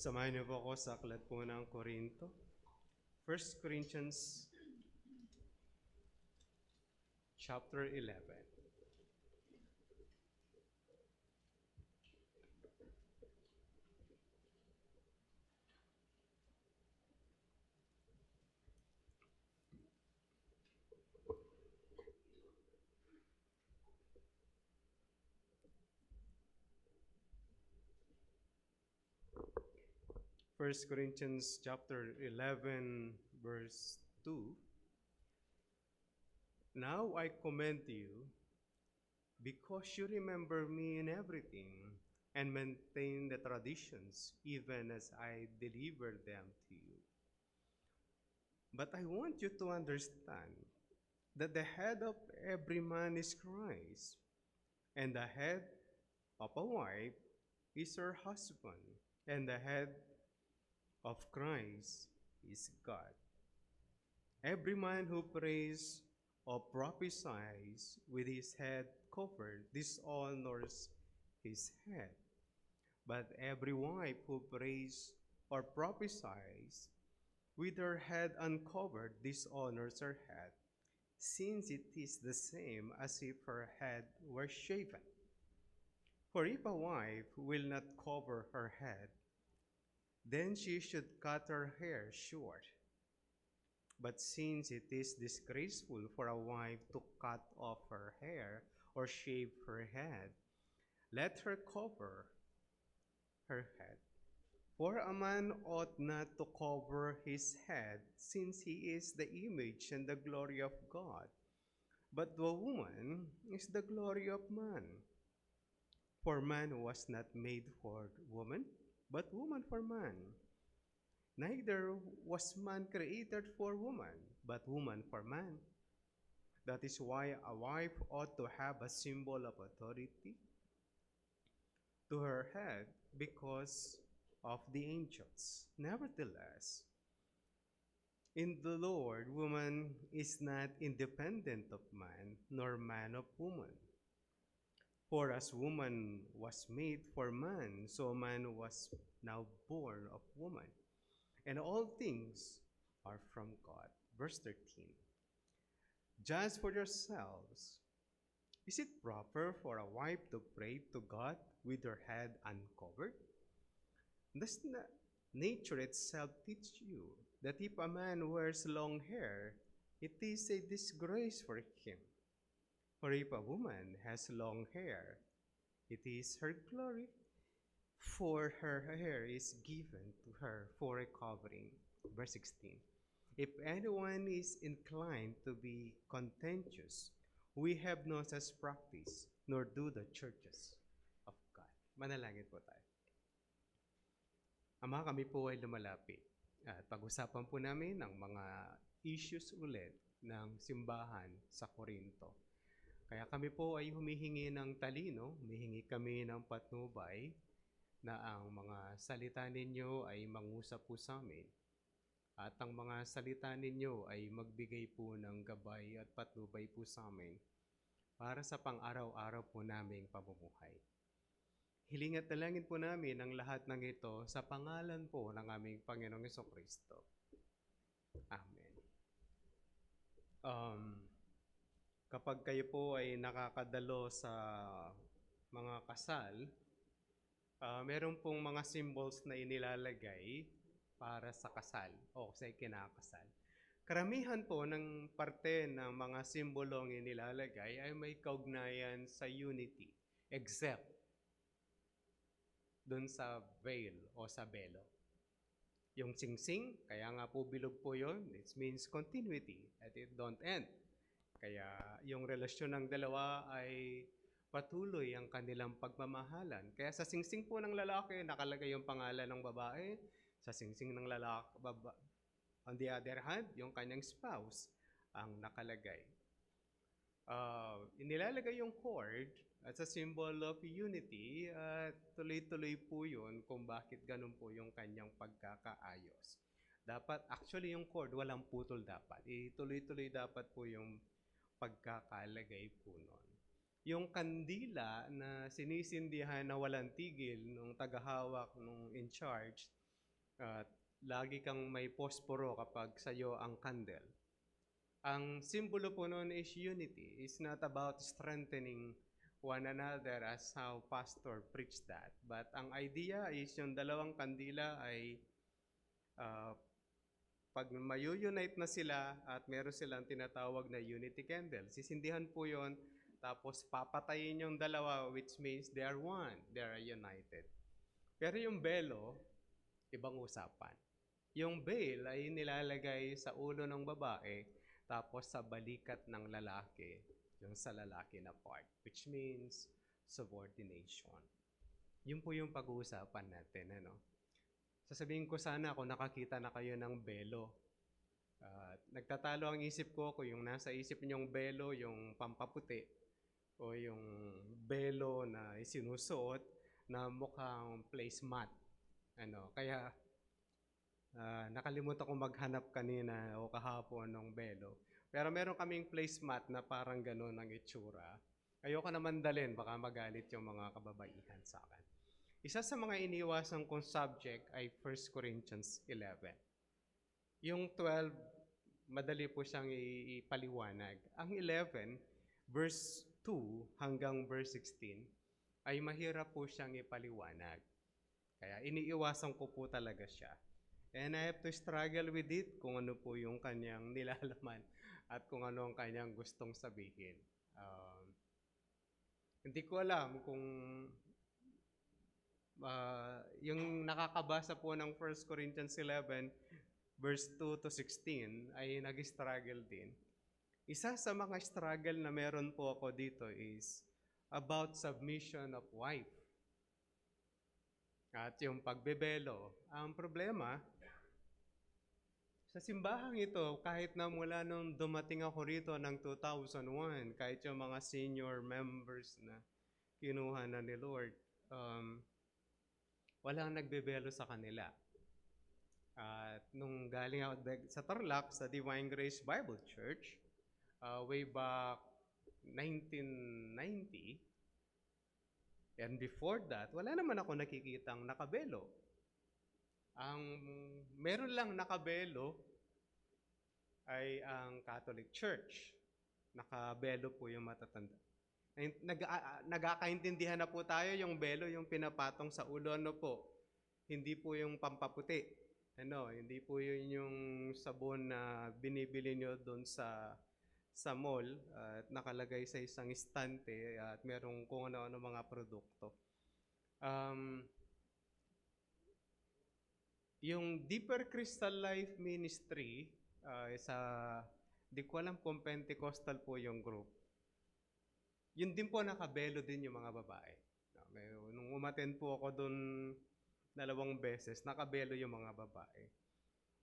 Samahan niyo po ako sa aklat po ng Korinto. 1 Corinthians chapter 11. First Corinthians chapter 11 verse 2. Now I commend you because you remember me in everything and maintain the traditions even as I delivered them to you. But I want you to understand that the head of every man is Christ, and the head of a wife is her husband, and the head of Christ is God. Every man who prays or prophesies with his head covered dishonors his head. But every wife who prays or prophesies with her head uncovered dishonors her head, since it is the same as if her head were shaven. For if a wife will not cover her head, then she should cut her hair short. But since it is disgraceful for a wife to cut off her hair or shave her head, let her cover her head. For a man ought not to cover his head, since he is the image and the glory of God. But the woman is the glory of man. For man was not made for woman, but woman for man. Neither was man created for woman, but woman for man. That is why a wife ought to have a symbol of authority to her head because of the angels. Nevertheless, in the Lord, woman is not independent of man, nor man of woman. For as woman was made for man, so man was now born of woman. And all things are from God. Verse 13. Judge for yourselves. Is it proper for a wife to pray to God with her head uncovered? Does not nature itself teach you that if a man wears long hair, it is a disgrace for him? For if a woman has long hair, it is her glory, for her hair is given to her for a covering. Verse 16. If anyone is inclined to be contentious, we have no such practice, nor do the churches of God. Manalangin po tayo. Ama, kami po ay lumalapit. At pag-usapan po namin ang mga issues ulit ng simbahan sa Korinto. Kaya kami po ay humihingi ng talino, humihingi kami ng patnubay na ang mga salita ninyo ay mangusap po sa amin. At ang mga salita ninyo ay magbigay po ng gabay at patnubay po sa amin para sa pang-araw-araw po naming pamumuhay. Hiling at dalangin po namin ang lahat ng ito sa pangalan po ng aming Panginoong Jesucristo. Amen. Kapag kayo po ay nakakadalo sa mga kasal, meron pong mga symbols na inilalagay para sa kasal o sa kinakasal. Karamihan po ng parte ng mga simbolong inilalagay ay may kaugnayan sa unity, except dun sa veil o sa belo. Yung singsing, kaya nga po bilog po yun, it means continuity, at it don't end. Kaya yung relasyon ng dalawa ay patuloy ang kanilang pagmamahalan. Kaya sa singsing po ng lalaki, nakalagay yung pangalan ng babae. Sa singsing ng lalaki, on the other hand, yung kanyang spouse ang nakalagay. Inilalagay yung cord as a symbol of unity at tuloy-tuloy po yun kung bakit ganun po yung kanyang pagkakaayos. Dapat, actually yung cord, walang putol dapat. Ituloy-tuloy dapat po yung pagkakalagay po nun. Yung kandila na sinisindihan na walang tigil nung tagahawak, nung in charge, At lagi kang may posporo kapag sa'yo ang candle. Ang simbolo po noon is unity. It's not about strengthening one another as how pastor preached that. But ang idea is yung dalawang kandila ay uh, pag mayu-unite na sila at meron silang tinatawag na unity candle, sisindihan po yon, tapos papatayin yung dalawa, which means they are one, they are united. Pero yung belo, ibang usapan. Yung veil ay nilalagay sa ulo ng babae, tapos sa balikat ng lalaki, yung sa lalaki na part, which means subordination. Yun po yung pag-uusapan natin, ano? Sasabihin ko sana kung nakakita na kayo ng belo. Nagtatalo ang isip ko kung yung nasa isip niyong belo, yung pampaputi, o yung belo na isinusuot na mukhang placemat. Kaya nakalimutan ko maghanap kanina o kahapon ng belo. Pero meron kaming placemat na parang gano'n ang itsura. Ayoko naman dalhin, baka magalit yung mga kababaihan sa akin. Isa sa mga iniwasan kong subject ay 1 Corinthians 11. Yung 12, madali po siyang ipaliwanag. Ang 11, verse 2 hanggang verse 16, ay mahirap po siyang ipaliwanag. Kaya iniiwasan ko po talaga siya. And I have to struggle with it kung ano po yung kanyang nilalaman at kung ano ang kanyang gustong sabihin. Hindi ko alam kung yung nakakabasa po ng 1 Corinthians 11, verse 2 to 16, ay nag-struggle din. Isa sa mga struggle na meron po ako dito is about submission of wife. At yung pagbebelo. Ang problema, sa simbahang ito, kahit na mula nung dumating ako rito ng 2001, kahit yung mga senior members na kinuha na ni Lord, walang nagbebelo sa kanila. At nung galing ako sa Tarlac, sa Divine Grace Bible Church, way back 1990, and before that, wala naman ako nakikitang nakabelo. Ang meron lang nakabelo ay ang Catholic Church. Nakabelo po yung matatanda. Nagkakaintindihan na po tayo, yung belo, yung pinapatong sa ulo, ano po, hindi po yung pampaputi. Hindi po yun yung sabon na binibili nyo doon sa mall at nakalagay sa isang estante at merong kung ano-ano mga produkto. Yung Deeper Crystal Life Ministry, di ko alam kung Pentecostal po yung group. Yun din po nakabelo din yung mga babae. Nung umattend po ako doon 2 beses, nakabelo yung mga babae.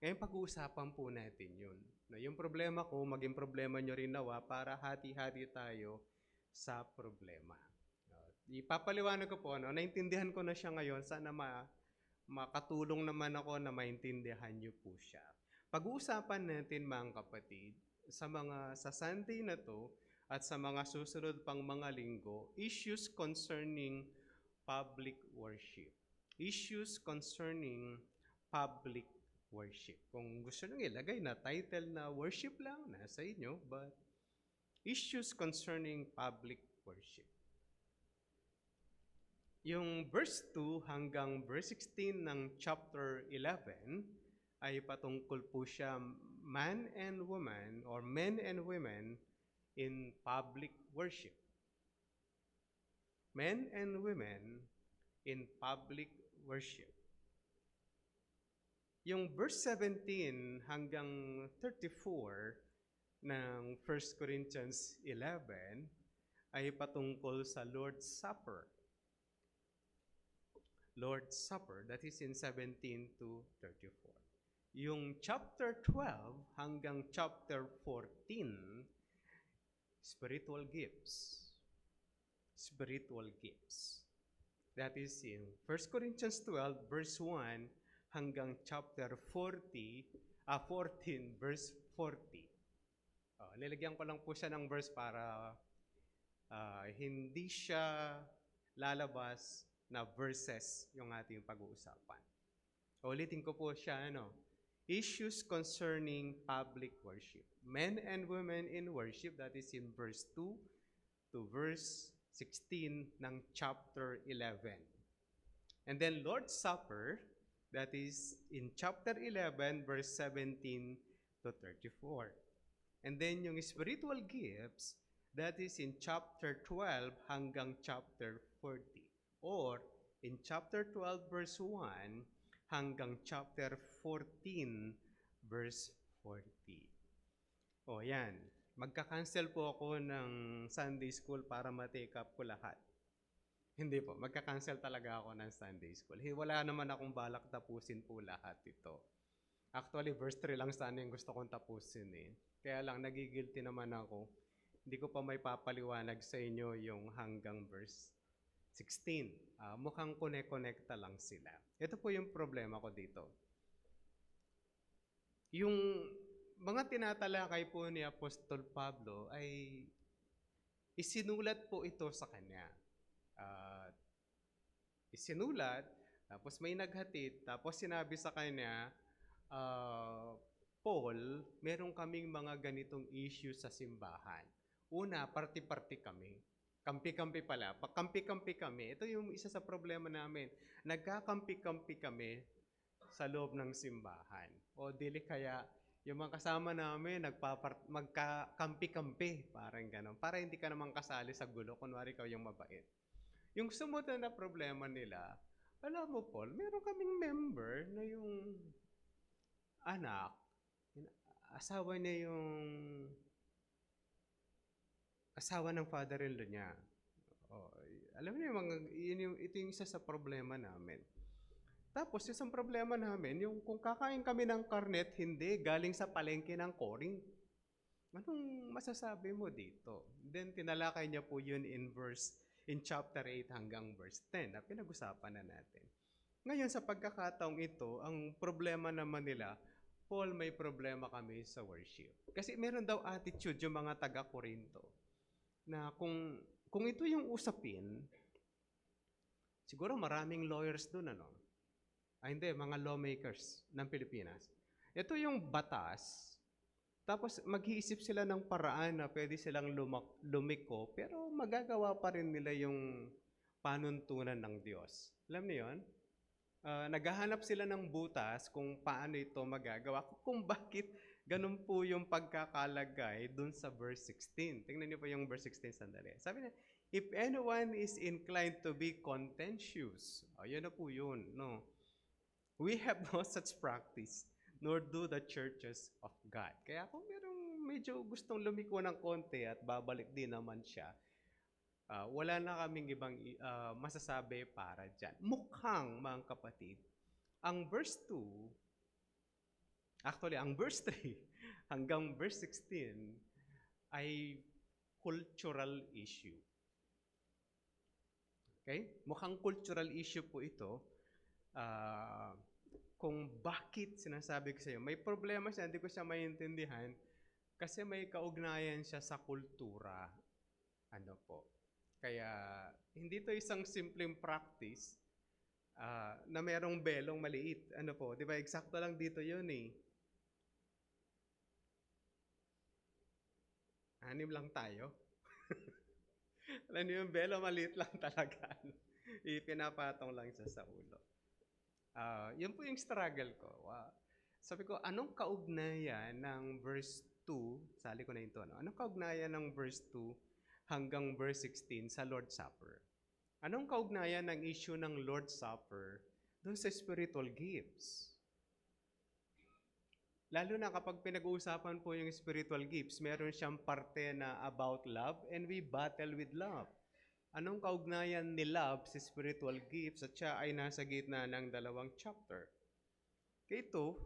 Ngayon pag-uusapan po natin yun. Yung problema ko, maging problema nyo rin nawa para hati-hati tayo sa problema. Ipapaliwanag ko po, naintindihan ko na siya ngayon, sana makatulong naman ako na maintindihan nyo po siya. Pag-uusapan natin mga kapatid, sa Sunday na to, at sa mga susunod pang mga linggo, issues concerning public worship. Issues concerning public worship. Kung gusto nyo ilagay na title na worship lang, nasa inyo, but issues concerning public worship. Yung verse 2 hanggang verse 16 ng chapter 11 ay patungkol po siya man and woman or men and women in public worship. Men and women in public worship. Yung verse 17 hanggang 34 ng 1 Corinthians 11 ay patungkol sa Lord's Supper. Lord's Supper, that is in 17 to 34. Yung chapter 12 hanggang chapter 14, spiritual gifts. Spiritual gifts. That is in 1 Corinthians 12, verse 1 hanggang chapter 14, verse 40. Nilagyan ko lang po siya ng verse para hindi siya lalabas na verses yung ating pag-uusapan. Ulitin ko po siya, issues concerning public worship. Men and women in worship, that is in verse 2 to verse 16 ng chapter 11. And then Lord's Supper, that is in chapter 11, verse 17 to 34. And then yung spiritual gifts, that is in chapter 12 hanggang chapter 40. Or in chapter 12, verse 1 hanggang chapter 14, verse 40. O yan, magka-cancel po ako ng Sunday school para ma-take up ko lahat. Hindi po, magka-cancel talaga ako ng Sunday school. Wala naman akong balak tapusin po lahat ito. Actually, verse 3 lang sana yung gusto kong tapusin eh. Kaya lang, nagigilty naman ako. Hindi ko pa may papaliwanag sa inyo yung hanggang verse 16. Mukhang connect-connecta lang sila. Ito po yung problema ko dito. Yung mga tinatalakay po ni Apostol Pablo ay isinulat po ito sa kanya. Isinulat, tapos may naghatid, tapos sinabi sa kanya, Paul, meron kaming mga ganitong issues sa simbahan. Una, party-party kami. Kampi-kampi pala. Pagkampi-kampi kami, ito yung isa sa problema namin. Nagkakampi-kampi kami sa loob ng simbahan. O dili kaya yung mga kasama namin magkakampi-kampi, parang gano'n. Para hindi ka naman kasali sa gulo, kunwari ikaw yung mabait. Yung sumunod na problema nila, alam mo Paul, meron kaming member na yung anak, asawa niya yung asawa ng father-in-law niya. Alam niyo, ito yung isa sa problema namin. Tapos, isang problema namin, yung kung kakain kami ng karnet, hindi, galing sa palengke ng Corinth. Anong masasabi mo dito? Then, tinalakay niya po yun in chapter 8 hanggang verse 10 na pinag-usapan na natin. Ngayon, sa pagkakataong ito, ang problema naman nila, Paul, may problema kami sa worship. Kasi meron daw attitude yung mga taga-Korinto na kung ito yung usapin, siguro maraming lawyers doon, hindi, mga lawmakers ng Pilipinas. Ito yung batas, tapos mag-iisip sila ng paraan na pwede silang lumiko, pero magagawa pa rin nila yung panuntunan ng Diyos. Alam niyo yun? Naghahanap sila ng butas kung paano ito magagawa, kung bakit ganun po yung pagkakalagay dun sa verse 16. Tingnan niyo po yung verse 16 sandali. Sabi niya, if anyone is inclined to be contentious, yun na po yun, no? We have no such practice, nor do the churches of God. Kaya kung merong medyo gustong lumiko ng konti at babalik din naman siya, wala na kaming ibang masasabi para dyan. Mukhang, mga kapatid, ang verse 2, actually, ang verse 3 hanggang verse 16 ay cultural issue. Okay? Mukhang cultural issue po ito. Kung bakit sinasabi ko sa iyo, may problema siya, hindi ko siya maintindihan kasi may kaugnayan siya sa kultura. Kaya hindi to isang simpleng practice na merong belong maliit. Di ba? Eksakto lang dito yun eh. 6 lang tayo. Alam niyo yung belo, maliit lang talaga. Ipinapatong lang siya sa ulo. Yun po yung struggle ko. Sabi ko, anong kaugnayan ng verse 2, sali ko na ito, anong kaugnayan ng verse 2 hanggang verse 16 sa Lord's Supper? Anong kaugnayan ng issue ng Lord's Supper doon sa spiritual gifts? Lalo na kapag pinag-uusapan po yung spiritual gifts, meron siyang parte na about love and we battle with love. Anong kaugnayan ni love sa spiritual gifts at siya ay nasa gitna ng 2 chapter? Kaya ito,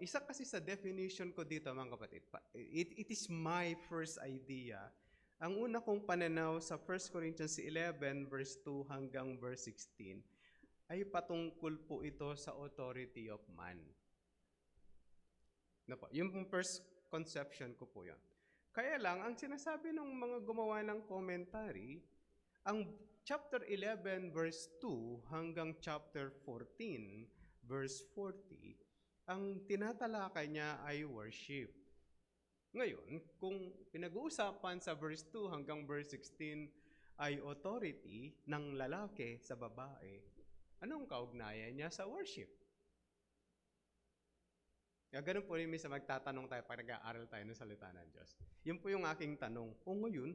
isa kasi sa definition ko dito mga kapatid, it is my first idea. Ang una kong pananaw sa 1 Corinthians 11 verse 2 hanggang verse 16 ay patungkol po ito sa authority of man. Yung first conception ko po yan. Kaya lang, ang sinasabi ng mga gumawa ng commentary, ang chapter 11 verse 2 hanggang chapter 14 verse 40, ang tinatalakay niya ay worship. Ngayon, kung pinag-uusapan sa verse 2 hanggang verse 16 ay authority ng lalaki sa babae, anong kaugnayan niya sa worship? Kaya ganun po rin minsan magtatanong tayo pag nag-aaral tayo ng salita ng Diyos. Yun po yung aking tanong. O ngayon,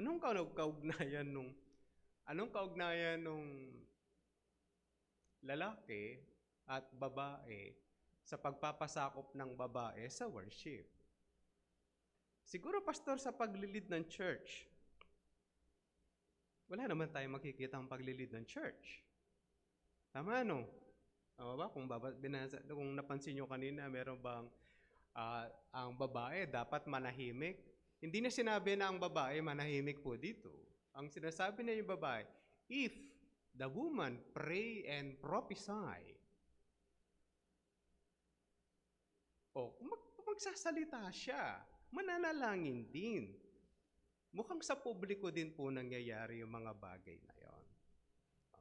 anong kaugnayan nung lalaki at babae sa pagpapasakop ng babae sa worship? Siguro, pastor, sa paglilid ng church. Wala naman tayong makikita ang paglilid ng church. Tama, no? Tama ba? Kung napansin nyo kanina, meron bang ang babae dapat manahimik? Hindi na sinabi na ang babae manahimik po dito. Ang sinasabi na yung babae, if the woman pray and prophesy, magsasalita siya, mananalangin din. Mukhang sa publiko din po nangyayari yung mga bagay na yon.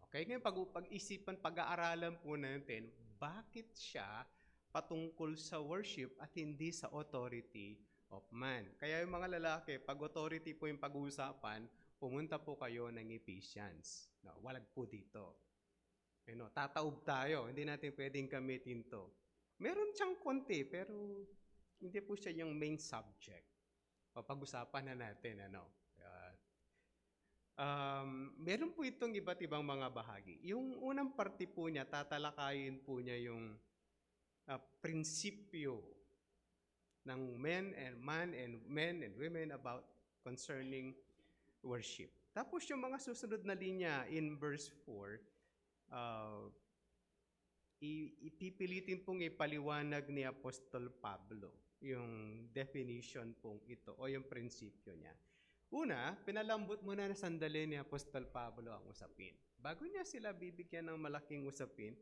Okay, ngayon pag-isipan, pag-aaralan po natin, bakit siya patungkol sa worship at hindi sa authority of man. Kaya yung mga lalaki, pag authority po yung pag-uusapan, pumunta po kayo ng Ephesians. No, walag po dito. Tataob tayo, hindi natin pwedeng gamitin to. Meron siyang konti, pero hindi po siya yung main subject. Pag-usapan na natin, meron po itong iba't ibang mga bahagi. Yung unang parte po niya, tatalakayin po niya yung prinsipyo ng men and women about concerning worship. Tapos yung mga susunod na linya in verse 4, ipipilitin pong ipaliwanag ni Apostol Pablo yung definition pong ito o yung prinsipyo niya. Una, pinalambot muna na sandali ni Apostol Pablo ang usapin. Bago niya sila bibigyan ng malaking usapin,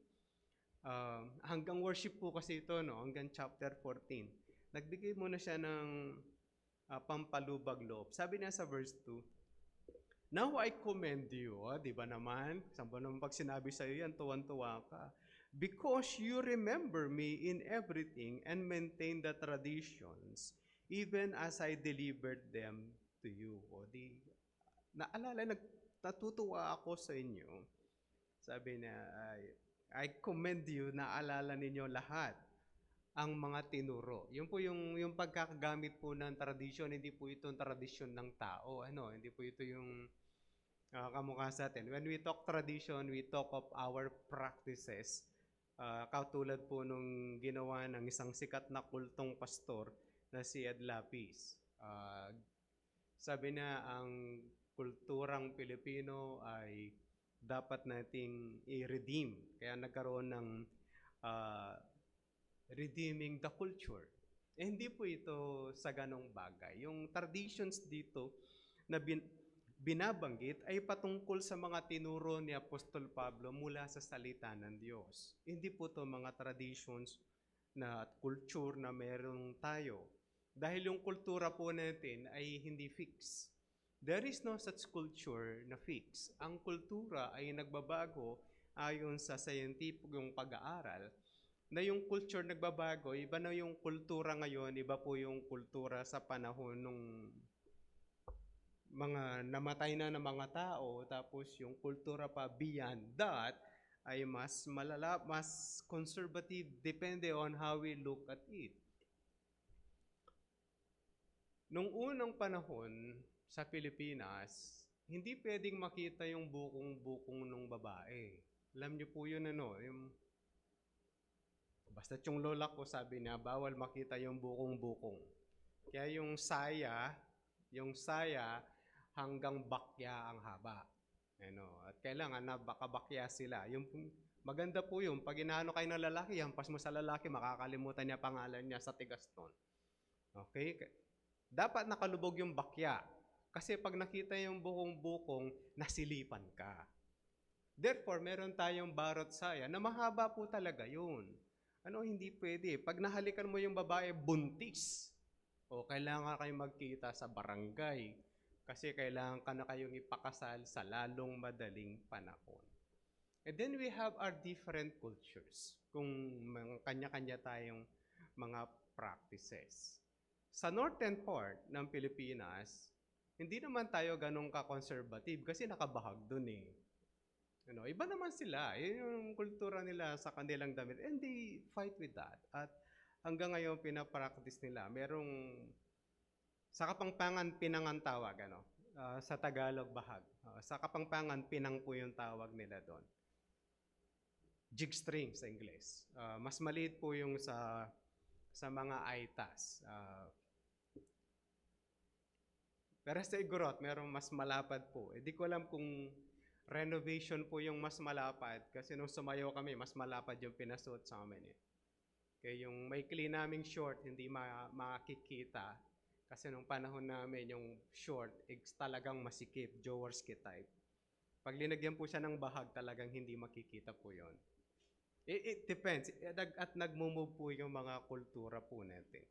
hanggang worship po kasi ito, hanggang chapter 14. Nagbigay muna siya ng pampalubag loob. Sabi niya sa verse 2, now I commend you, di ba naman? Saan ba naman pag sinabi sa iyo yan, tuwan-tuwa ka? Because you remember me in everything and maintain the traditions, even as I delivered them to you. Naalala, natutuwa ako sa inyo. Sabi niya, I commend you, naalala ninyo lahat ang mga tinuro. Yun po yung pagkakagamit po ng tradisyon, hindi po ito tradisyon ng tao. Hindi po ito yung kamukha sa atin. When we talk tradition, we talk of our practices. Katulad po nung ginawa ng isang sikat na kultong pastor na si Ed Lapis. Sabi niya, ang kulturang Pilipino ay dapat nating i-redeem. Kaya nagkaroon ng redeeming the culture. Hindi po ito sa ganong bagay. Yung traditions dito na binabanggit ay patungkol sa mga tinuro ni Apostol Pablo mula sa salita ng Diyos. Hindi po ito mga traditions na culture na meron tayo. Dahil yung kultura po natin ay hindi fix. There is no such culture na fix. Ang kultura ay nagbabago ayon sa scientific pag-aaral, na yung culture nagbabago, iba na yung kultura ngayon, iba po yung kultura sa panahon nung mga namatay na ng mga tao, tapos yung kultura pa beyond that ay mas malala, mas conservative, depende on how we look at it. Nung unang panahon sa Pilipinas, hindi pwedeng makita yung bukong-bukong ng babae. Alam niyo po yun, basta't yung lola ko sabi niya, bawal makita yung bukong-bukong. Kaya yung saya hanggang bakya ang haba. At kailangan na bakabakya sila. Yung maganda po yung pag inaano kayo ng lalaki, hampas mo sa lalaki, makakalimutan niya pangalan niya sa tigaston. Okay? Dapat nakalubog yung bakya. Kasi pag nakita yung bukong-bukong, nasilipan ka. Therefore, meron tayong barot saya na mahaba po talaga yun. Hindi pwede. Pag nahalikan mo yung babae, buntis. O kailangan kayo magkita sa barangay. Kasi kailangan ka na kayong ipakasal sa lalong madaling panahon. And then we have our different cultures, kung kanya-kanya tayong mga practices. Sa northern part ng Pilipinas, hindi naman tayo ganun ka-conservative kasi nakabahag dun eh. Iba naman sila. Yung kultura nila sa kanilang damit. And they fight with that. At hanggang ngayon, pinapractice nila. Merong, sa Kapampangan, pinang ang tawag. Sa Tagalog, bahag. Sa Kapampangan, pinang po yung tawag nila doon. Jig string sa Ingles. Mas maliit po yung sa mga aitas. Pero sa igorot, merong mas malapad po. Di ko alam kung renovation po yung mas malapad kasi nung sumayaw kami, mas malapad yung pinasuot sa amin eh. Kaya yung maikli naming short, hindi makikita kasi nung panahon namin yung short, talagang masikip, Jaworski type. Pag linagyan po siya ng bahag, talagang hindi makikita po yon. It depends. At nagmumove po yung mga kultura po natin.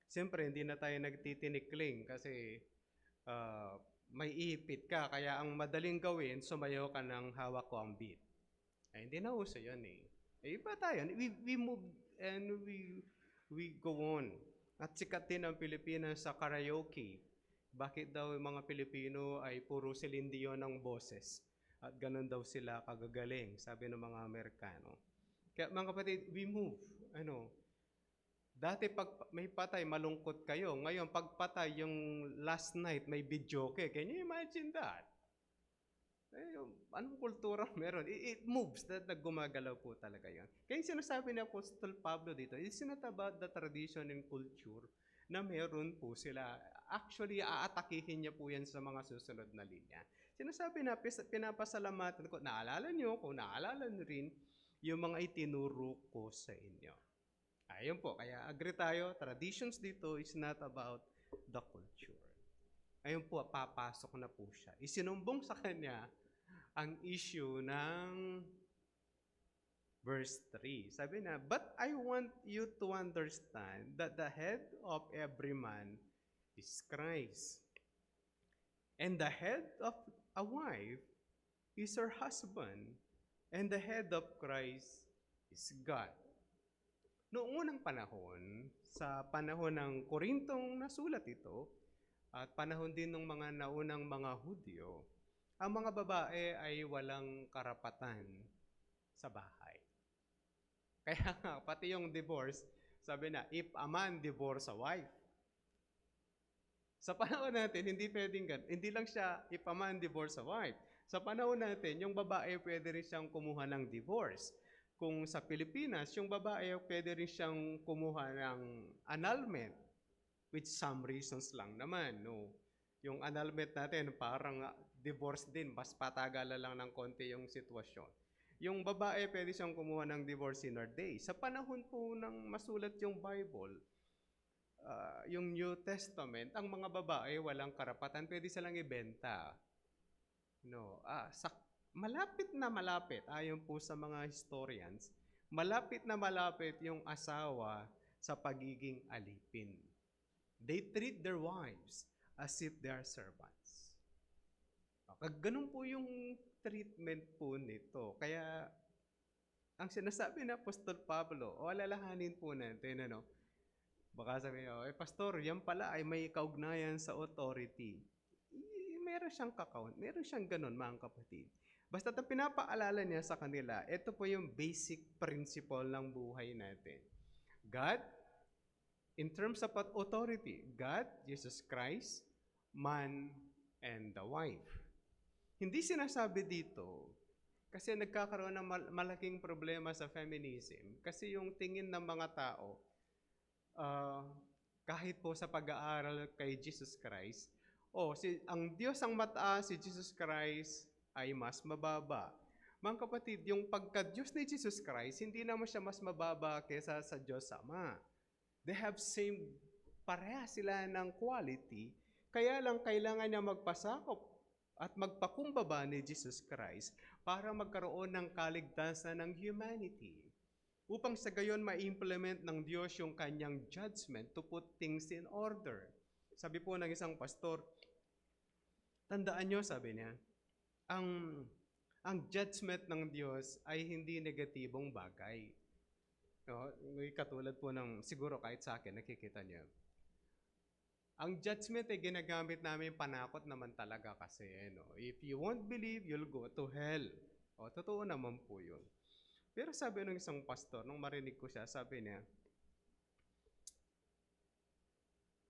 Siyempre, hindi na tayo nagtitinikling kasi may ipit ka. Kaya ang madaling gawin, sumayaw ka ng hawak ko ang beat. Hindi na uso yan eh. Iba tayo. We move and we go on. At sikat din ang Pilipinas sa karaoke. Bakit daw yung mga Pilipino ay puro Celine Dion ang boses? At ganun daw sila kagagaling, sabi ng mga Amerikano. Kaya mga kapatid, we move. Dati pag may patay, malungkot kayo. Ngayon, pag patay, yung last night, may video okay. Can you imagine that? Anong kultura meron? It moves. Gumagalaw po talaga yan. Kaya yung sinasabi ni Apostol Pablo dito, it's not about the tradition and culture na meron po sila. Actually, aatakihin niya po yan sa mga susunod na linya. Sinasabi na, pinapasalamatan ko, naalala niyo rin, yung mga itinuro ko sa inyo. Ayun po, kaya agree tayo, traditions dito is not about the culture. Ayun po, papasok na po siya. Isinumbong sa kanya ang issue ng verse 3. Sabi na, but I want you to understand that the head of every man is Christ. And the head of a wife is her husband. And the head of Christ is God. Noong unang panahon, sa panahon ng Korintong nasulat ito, at panahon din ng mga naunang mga Hudyo, ang mga babae ay walang karapatan sa bahay. Kaya nga, pati yung divorce, sabi na, if a man divorce a wife. Sa panahon natin, hindi pwedeng ganun. Hindi lang siya, if a man divorce a wife. Sa panahon natin, yung babae pwede rin siyang kumuha ng divorce. Kung sa Pilipinas, yung babae pwede rin siyang kumuha ng annulment. With some reasons lang naman. No? Yung annulment natin, parang divorce din. Mas patagalan lang ng konti yung sitwasyon. Yung babae pwede siyang kumuha ng divorce in her day. Sa panahon po ng masulat yung Bible, yung New Testament, ang mga babae walang karapatan, pwede silang ibenta. Malapit na malapit, ayon po sa mga historians, malapit na malapit yung asawa sa pagiging alipin. They treat their wives as if they are servants. Ganun po yung treatment po nito. Kaya, ang sinasabi ni Apostol Pablo, alalahanin po natin, baka sabihin, Pastor, yan pala ay may kaugnayan sa authority. Meron siyang meron siyang ganun, mga kapatid. Basta pinapaalala niya sa kanila, ito po yung basic principle ng buhay natin. God, in terms of authority, God, Jesus Christ, man, and the wife. Hindi sinasabi dito, kasi nagkakaroon ng malaking problema sa feminism, kasi yung tingin ng mga tao, kahit po sa pag-aaral kay Jesus Christ, ang Diyos ang mataas, si Jesus Christ ay mas mababa. Mga kapatid, yung pagka-Diyos ni Jesus Christ, hindi naman siya mas mababa kaysa sa Diyos Ama. They have pareha sila ng quality, kaya lang kailangan niya magpasakop at magpakumbaba ni Jesus Christ para magkaroon ng kaligtasan ng humanity. Upang sa gayon ma-implement ng Diyos yung kanyang judgment to put things in order. Sabi po ng isang pastor, Tandaan nyo, sabi niya, ang ang judgment ng Diyos ay hindi negatibong bagay. No? May katulad po ng, siguro kahit sa akin, nakikita niyo. Ang judgment ay ginagamit namin panakot naman talaga kasi. No? If you won't believe, you'll go to hell. O, totoo naman po yun. Pero sabi ng isang pastor, nung marinig ko siya, sabi niya,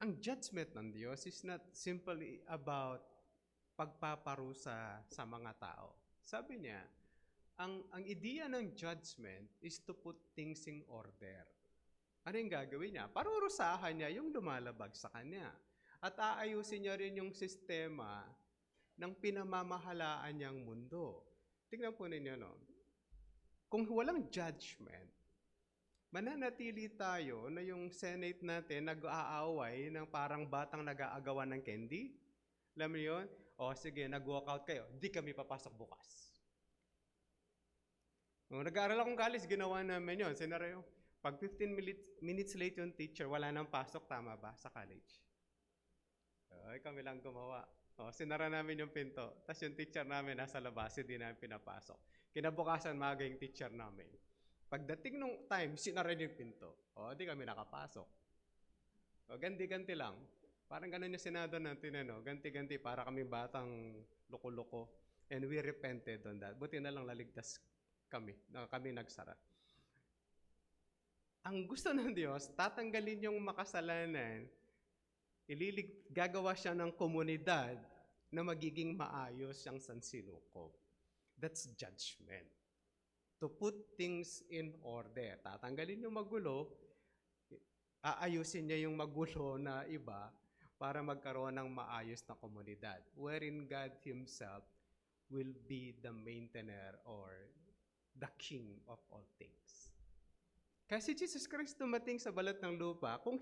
ang judgment ng Diyos is not simply about pagpaparusa sa mga tao. Sabi niya, ang ideya ng judgment is to put things in order. Ano yung gagawin niya? Parurusahan niya yung lumalabag sa kanya. At aayusin niya rin yung sistema ng pinamamahalaan niyang mundo. Tingnan po ninyo, no? Kung walang judgment, mananatili tayo na yung Senate natin nag-aaway ng parang batang nag-aagawan ng candy. Alam mo yun? O sige, nag-walkout kayo. Di kami papasok bukas. Nag-aaral akong college, ginawa namin yun. Sinara yung, pag 15 minutes late yung teacher, wala nang pasok, tama ba, sa college? Ay, kami lang gumawa. Sinara namin yung pinto. Tapos yung teacher namin nasa labas, hindi namin pinapasok. Kinabukasan, maga yung teacher namin. Pagdating nung time, sinara yung pinto. Di kami nakapasok. Ganti-ganti lang. Parang ganun yung Senado natin, ano? Ganti-ganti, para kami batang loko-loko. And we repented on that. Buti na lang laligtas kami nagsara. Ang gusto ng Diyos, tatanggalin yung makasalanan, gagawa siya ng komunidad na magiging maayos ang sansinukob. That's judgment. To put things in order. Tatanggalin yung magulo, aayusin niya yung magulo na iba para magkaroon ng maayos na komunidad wherein God Himself will be the maintainer or the King of all things. Kasi Jesus Christ dumating sa balat ng lupa, kung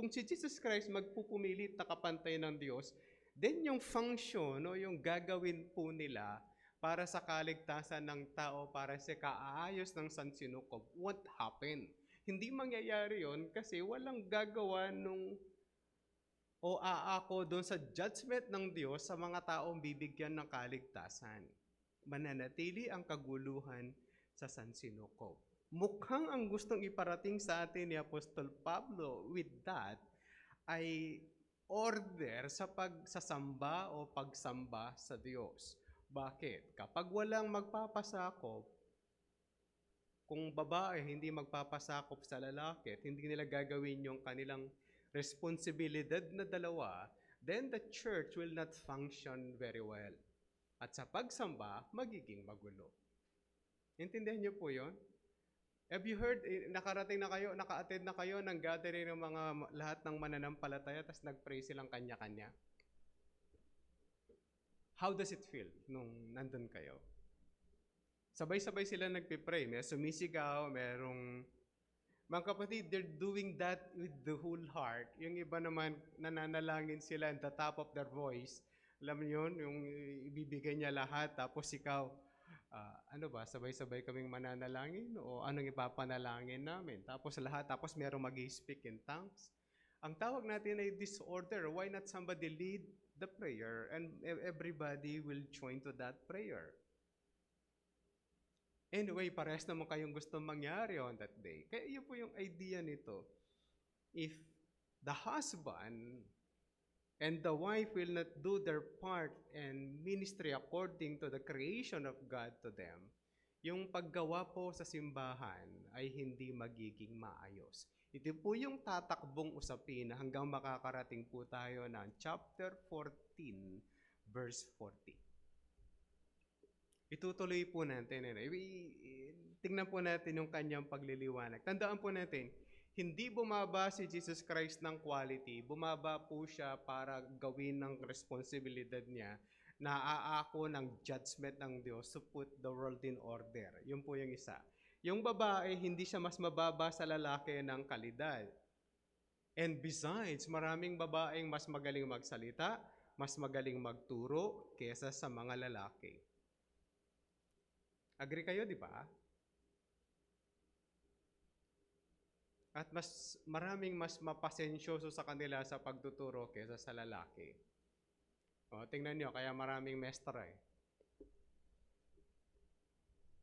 si Jesus Christ magpupumilit na kapantay ng Diyos, then yung function o yung gagawin po nila para sa kaligtasan ng tao, para sa kaayos ng sansinukob, won't happen. Hindi mangyayari yon kasi walang gagawa o aako doon sa judgment ng Diyos sa mga taong bibigyan ng kaligtasan. Mananatili ang kaguluhan sa sansinukob. Mukhang ang gustong iparating sa atin ni Apostol Pablo with that ay order sa pagsasamba o pagsamba sa Diyos. Bakit? Kapag walang magpapasakop, kung babae hindi magpapasakop sa lalaki at hindi nila gagawin yung kanilang responsibilidad na dalawa, then the church will not function very well. At sa pagsamba, magiging magulo. Intindihan niyo po yun? Have you heard, nakarating na kayo, naka-attend na kayo ng gathering ng mga lahat ng mananampalataya tapos nag-pray silang kanya-kanya? How does it feel nung nandun kayo? Sabay-sabay sila nagpipray. May sumisigaw, merong... Mga kapatid, they're doing that with the whole heart. Yung iba naman, nananalangin sila at the top of their voice. Alam niyo yun, yung ibibigay niya lahat, tapos ikaw, sabay-sabay kaming mananalangin o anong ipapanalangin namin. Tapos lahat, tapos merong mag-speak in tongues. Ang tawag natin ay disorder. Why not somebody lead the prayer and everybody will join to that prayer? Anyway, parehas naman kayong gusto mangyari on that day. Kaya yun po yung idea nito. If the husband and the wife will not do their part and ministry according to the creation of God to them, yung paggawa po sa simbahan ay hindi magiging maayos. Ito po yung tatakbong usapin hanggang makakarating po tayo ng chapter 14, verse 40. Itutuloy po natin. Tingnan po natin yung kanyang pagliliwanag. Tandaan po natin, hindi bumaba si Jesus Christ ng quality. Bumaba po siya para gawin ng responsibilidad niya na aako ng judgment ng Diyos to put the world in order. Yun po yung isa. Yung babae, hindi siya mas mababa sa lalaki ng kalidad. And besides, maraming babaeng mas magaling magsalita, mas magaling magturo kesa sa mga lalaki. Agree kayo, di ba? At maraming mas mapasensyoso sa kanila sa pagtuturo kaysa sa lalaki. O, tingnan nyo, kaya maraming mestro eh.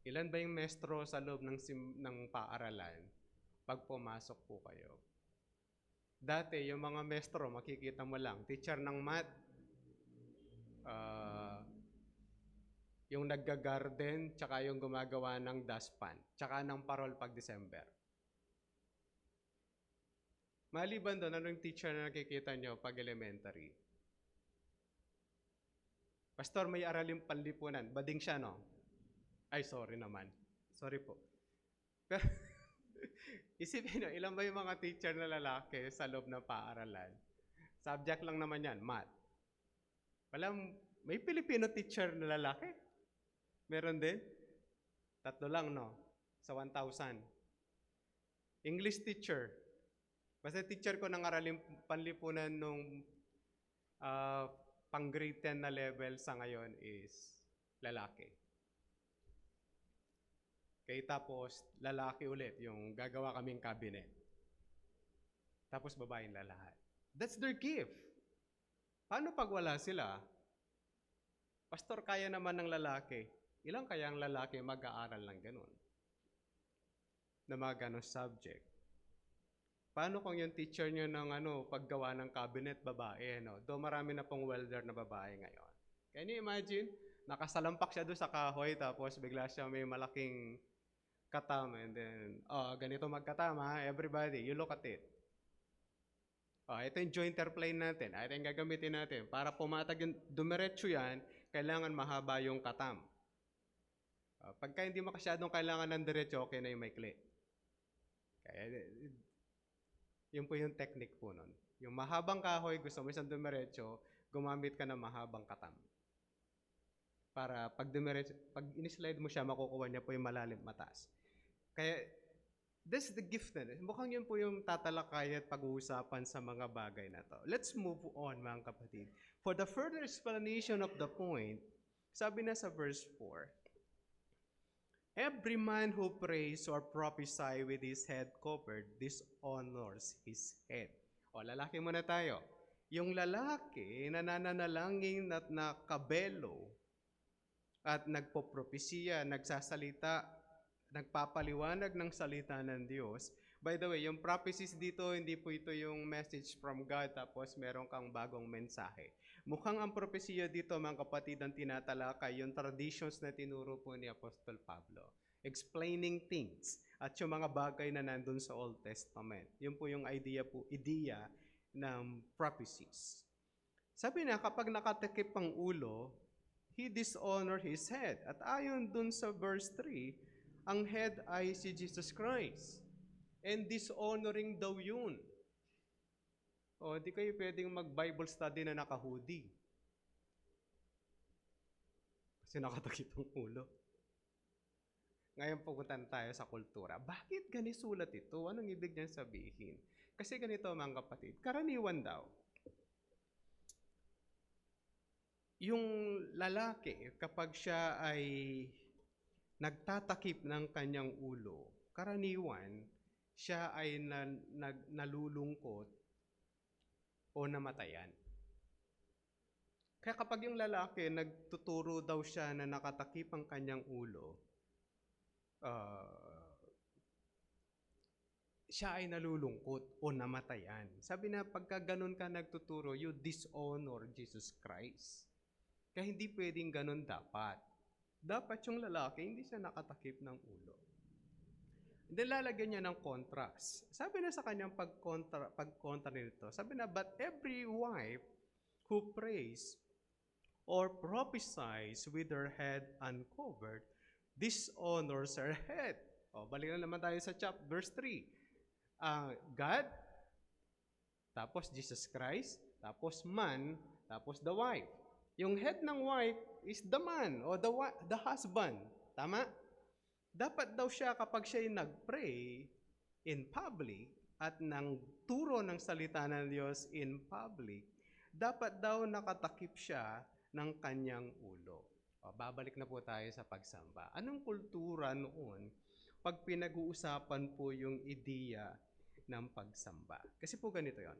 Ilan ba yung mestro sa loob ng paaralan pag pumasok po kayo? Dati, yung mga mestro, makikita mo lang, teacher ng math, yung nagga-garden, tsaka yung gumagawa ng dustpan, tsaka ng parol pag December. Maliban doon, anong teacher na nakikita nyo pag elementary? Pastor, may araling panlipunan. Bading siya, no? Ay, sorry naman. Sorry po. Pero, isipin nyo, ilan ba yung mga teacher na lalaki sa loob ng paaralan? Subject lang naman yan, math. May Filipino teacher na lalaki? Meron din? 3 lang, no? Sa 1,000. English teacher. Basta teacher ko ng araling panlipunan nung pang grade 10 na level sa ngayon is lalaki. Okay, tapos lalaki ulit yung gagawa kaming cabinet. Tapos babaeng na lahat. That's their gift. Paano pag wala sila? Pastor, kaya naman ng lalaki. Ilang kaya ang lalaki mag-aaral ng ganun? Na mga ganun subject. Paano kung yung teacher nyo ng paggawa ng cabinet, babae, no? Do marami na pong welder na babae ngayon. Can you imagine? Nakasalampak siya doon sa kahoy, tapos bigla siya may malaking katam, and then, ganito magkatama, everybody, you look at it. Ito yung jointer plane natin. Ito yung gagamitin natin. Para pumatag yung dumiretso yan, kailangan mahaba yung katam. Pagka hindi mo masyadong kailangan ng diretso, okay na yung maikli. Kaya, yun po yung technique po nun. Yung mahabang kahoy, gusto mo isang dumiretso, gumamit ka ng mahabang katam. Para pag in-slide mo siya, makukuha niya po yung malalim mataas. Kaya, this is the gift na. Mukhang yun po yung tatalakay at pag-uusapan sa mga bagay na to. Let's move on, mga kapatid. For the further explanation of the point, sabi na sa verse 4, every man who prays or prophesy with his head covered dishonors his head. Lalaki muna tayo. Yung lalaki na nananalangin at nakabelo at nagpopropesiya, nagsasalita, nagpapaliwanag ng salita ng Diyos. By the way, yung prophecies dito, hindi po ito yung message from God tapos meron kang bagong mensahe. Mukhang ang propesiya dito, mga kapatid, ang tinatalakay, yung traditions na tinuro po ni Apostol Pablo. Explaining things at yung mga bagay na nandun sa Old Testament. Yun po yung idea ng prophecies. Sabi na, kapag nakatakip ang ulo, he dishonor his head. At ayon dun sa verse 3, ang head ay si Jesus Christ. And dishonoring daw yun. Di kayo pwedeng mag-Bible study na naka-hoodie. Kasi nakatakip ang ulo. Ngayon pupuntan tayo sa kultura. Bakit ganisulat ito? Anong ibig niyan sabihin? Kasi ganito, mga kapatid, karaniwan daw, yung lalaki, kapag siya ay nagtatakip ng kanyang ulo, karaniwan, siya ay nalulungkot o namatayan. Kaya kapag yung lalaki, nagtuturo daw siya na nakatakip ang kanyang ulo, siya ay nalulungkot o namatayan. Sabi na, pagka ganun ka nagtuturo, you dishonor Jesus Christ. Kaya hindi pwedeng ganun dapat. Dapat yung lalaki, hindi siya nakatakip ng ulo. Then lalagyan niya ng contrast. Sabi na sa kanyang pagkontra nito, sabi na, but every wife who prays or prophesies with her head uncovered dishonors her head. Balik na naman tayo sa verse 3. God, tapos Jesus Christ, tapos man, tapos the wife. Yung head ng wife is the man o the husband. Tama? Dapat daw siya kapag siya nag-pray in public at nang turo ng salita ng Diyos in public, dapat daw nakatakip siya ng kanyang ulo. Babalik na po tayo sa pagsamba. Anong kultura noon pag pinag-uusapan po yung ideya ng pagsamba? Kasi po ganito yon.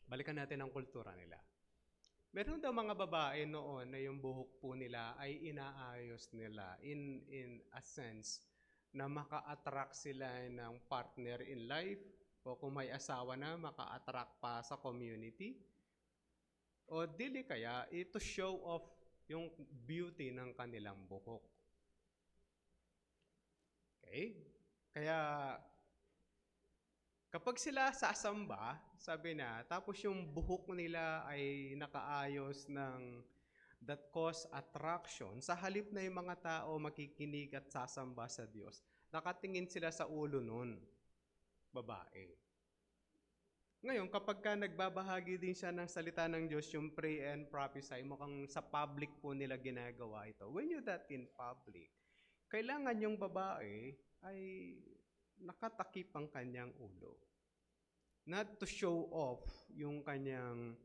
Balikan natin ang kultura nila. Meron daw mga babae noon na yung buhok po nila ay inaayos nila in a sense na maka-attract sila ng partner in life o kung may asawa na, maka-attract pa sa community. O dili kaya, ito show off yung beauty ng kanilang buhok. Okay? Kaya kapag sila sasamba, sabi na, tapos yung buhok nila ay nakaayos ng that cause attraction, sa halip na yung mga tao makikinig at sasamba sa Diyos, nakatingin sila sa ulo nun, babae. Ngayon, kapag ka nagbabahagi din siya ng salita ng Diyos, yung pray and prophesy, mukhang sa public po nila ginagawa ito. When you that in public, kailangan yung babae ay nakatakip ang kanyang ulo. Not to show off yung kanyang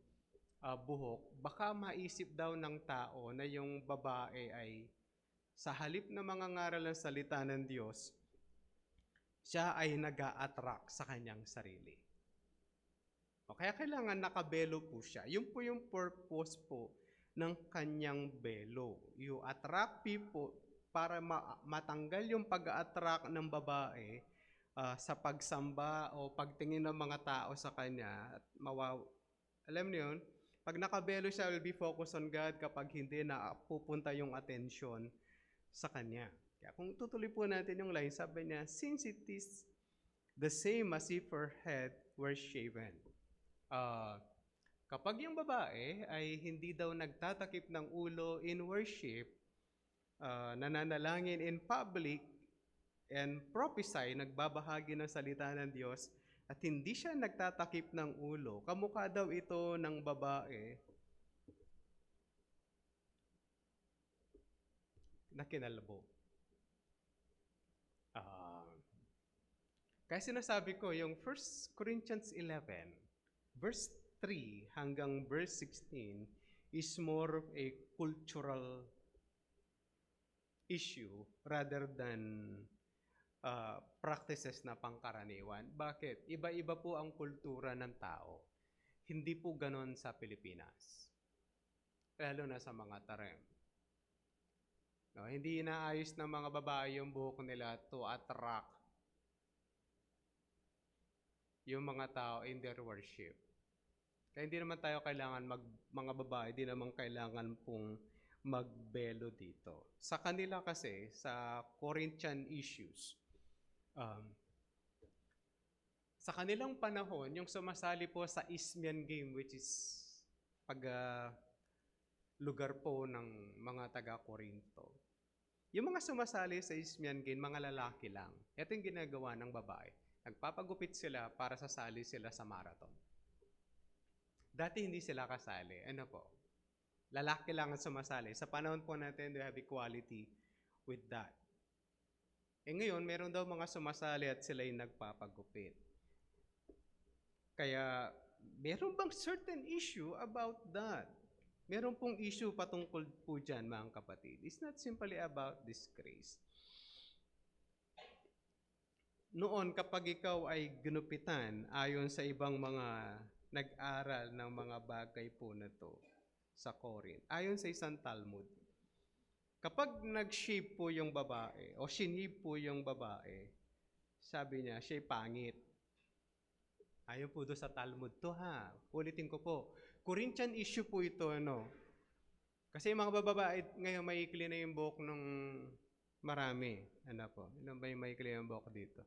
buhok, baka maisip daw ng tao na yung babae ay sa halip na mangangaral ng salita ng Diyos, siya ay nag-a-attract sa kanyang sarili. O kaya kailangan nakabelo po siya. Yun po yung purpose po ng kanyang belo. You attract people para matanggal yung pag-a-attract ng babae sa pagsamba o pagtingin ng mga tao sa kanya at alam niyo yun, pag nakabelo siya, will be focused on God. Kapag hindi, na pupunta yung attention sa kanya. Kaya kung tutuloy po natin yung line, sabi niya, since it is the same as if her head were shaven. Kapag yung babae ay hindi daw nagtatakip ng ulo in worship, nananalangin in public, and prophesy, nagbabahagi ng salita ng Diyos, at hindi siya nagtatakip ng ulo, kamukha daw ito ng babae na kinalbo. Kaya sinasabi ko, yung 1 Corinthians 11, verse 3 hanggang verse 16 is more of a cultural issue rather than practices na pangkaraniwan. Bakit? Iba-iba po ang kultura ng tao. Hindi po ganon sa Pilipinas. Lalo na sa mga tarem. No, hindi inaayos ng mga babae yung buhok nila to attract yung mga tao in their worship. Kaya hindi naman tayo kailangan mga babae, hindi naman kailangan pong magbelo dito. Sa kanila kasi, sa Corinthian issues, sa kanilang panahon, yung sumasali po sa Isthmian Game, which is lugar po ng mga taga-Corinto. Yung mga sumasali sa Isthmian Game, mga lalaki lang. Ito yung ginagawa ng babae. Nagpapagupit sila para sasali sila sa marathon. Dati hindi sila kasali. Ano po? Lalaki lang ang sumasali. Sa panahon po natin, they have equality with that. Ngayon, meron daw mga sumasali at sila'y nagpapagupit. Kaya, meron bang certain issue about that? Meron pong issue patungkol po dyan, mga kapatid. It's not simply about disgrace. Noon, kapag ikaw ay ginupitan, ayon sa ibang mga nag-aral ng mga bagay po na to sa Corinth, ayon sa isang Talmud, kapag nag-shave po yung babae o shinib po yung babae, sabi niya, siya'y pangit. Ayon po doon sa Talmud to ha. Ulitin ko po. Corinthian issue po ito, ano? Kasi yung mga babae ngayon maikli na yung buhok nung marami. Ano po? Ano ba yung maikli yung buhok dito?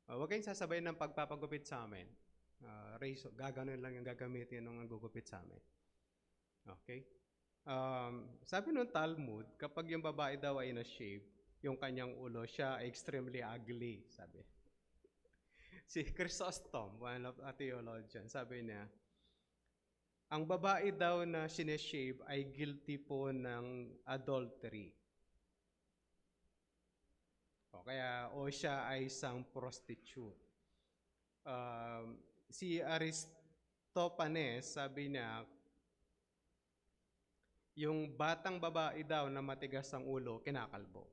Huwag kayong sasabay ng pagpapagupit sa amin. Razor, gaganon lang yung gagamitin nung gugupit sa amin. Okay? Sabi ng Talmud, kapag yung babae daw ay na-shave, yung kanyang ulo, siya extremely ugly, sabi. Si Chrysostom, one of a theologian, sabi niya, ang babae daw na sineshave ay guilty po ng adultery. O siya ay isang prostitute. Si Aristophanes, sabi niya, yung batang babae daw na matigas ang ulo, kinakalbo.